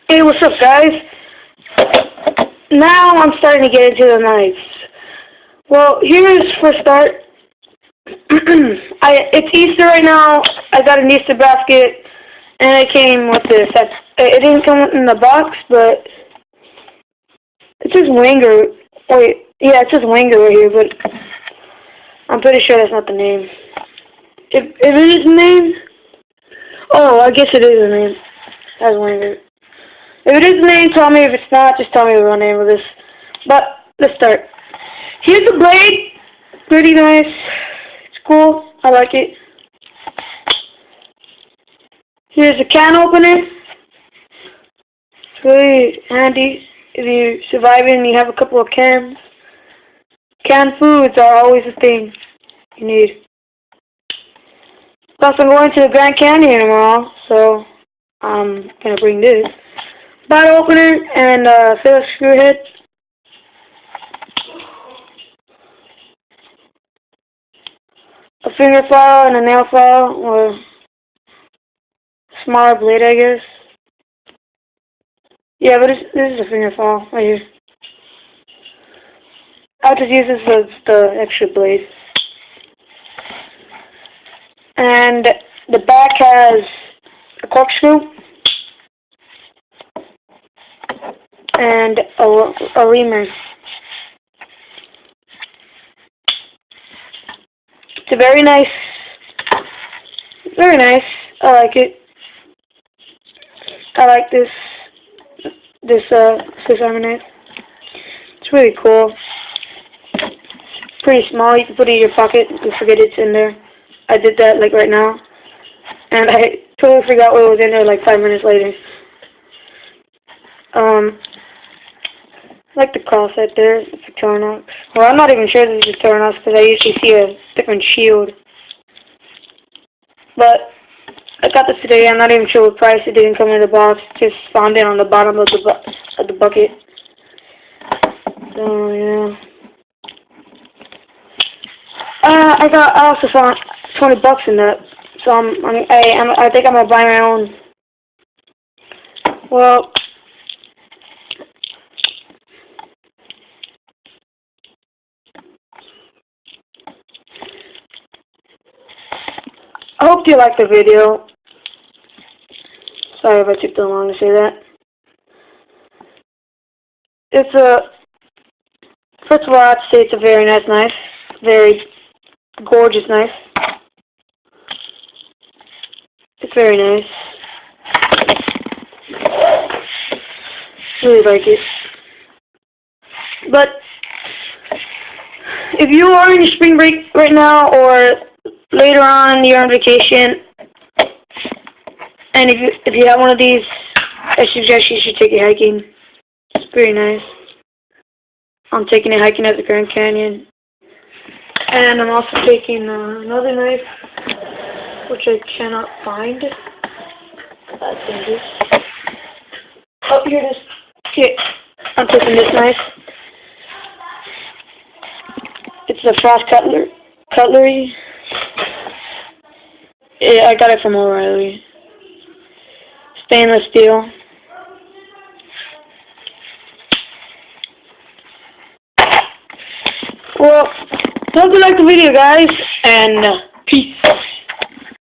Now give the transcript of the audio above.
Hey, what's up, guys? Now I'm starting to get into the knives. Well, here's for start. It's Easter right now. I got an Easter basket, and it came with this. It didn't come in the box, but it says Winger. Wait, yeah, it says Winger right here, but I'm pretty sure that's not the name. If it is the name, oh, I guess it is the name. That's Winger. If it is the name, tell me. If it's not, just tell me the real name of this. But let's start. Here's the blade. Pretty nice. It's cool. I like it. Here's a can opener. It's really handy if you're surviving and you have a couple of cans. Canned foods are always a thing you need. Plus, I'm going to the Grand Canyon tomorrow, so I'm going to bring this. Bottle opener and Phillips screw head. A finger file and a nail file, or smaller blade, I guess. Yeah, but this is a finger file right here. I'll just use this as the extra blade. And the back has a corkscrew and a reamer. It's very nice. Very nice. I like it. I like this Swiss Army knife. It's really cool. Pretty small. You can put it in your pocket. You forget it's in there. I did that like right now, and I totally forgot what was in there like 5 minutes later. I like the cross right there. It's Victorinox. Well, I'm not even sure this is Victorinox because I usually see a different shield. But I got this today. I'm not even sure what price. It didn't come in the box. Just found it on the bottom of the bucket. So yeah. I also found $20 in that. So I think I'm gonna buy my own. Well. I hope you liked the video. Sorry if I took too long to say that. First of all, I have to say it's a very nice knife. Very gorgeous knife. It's very nice. Really like it. But if you are in your spring break right now, or later on you're on vacation, and if you have one of these, I suggest you should take it hiking. It's pretty nice. I'm taking it hiking at the Grand Canyon, and I'm also taking another knife, which I cannot find. That's dangerous. Oh, here it is. Here, I'm taking this knife. It's a Frost Cutlery. Yeah, I got it from O'Reilly. Stainless steel. Well, hope you liked the video, guys, and peace.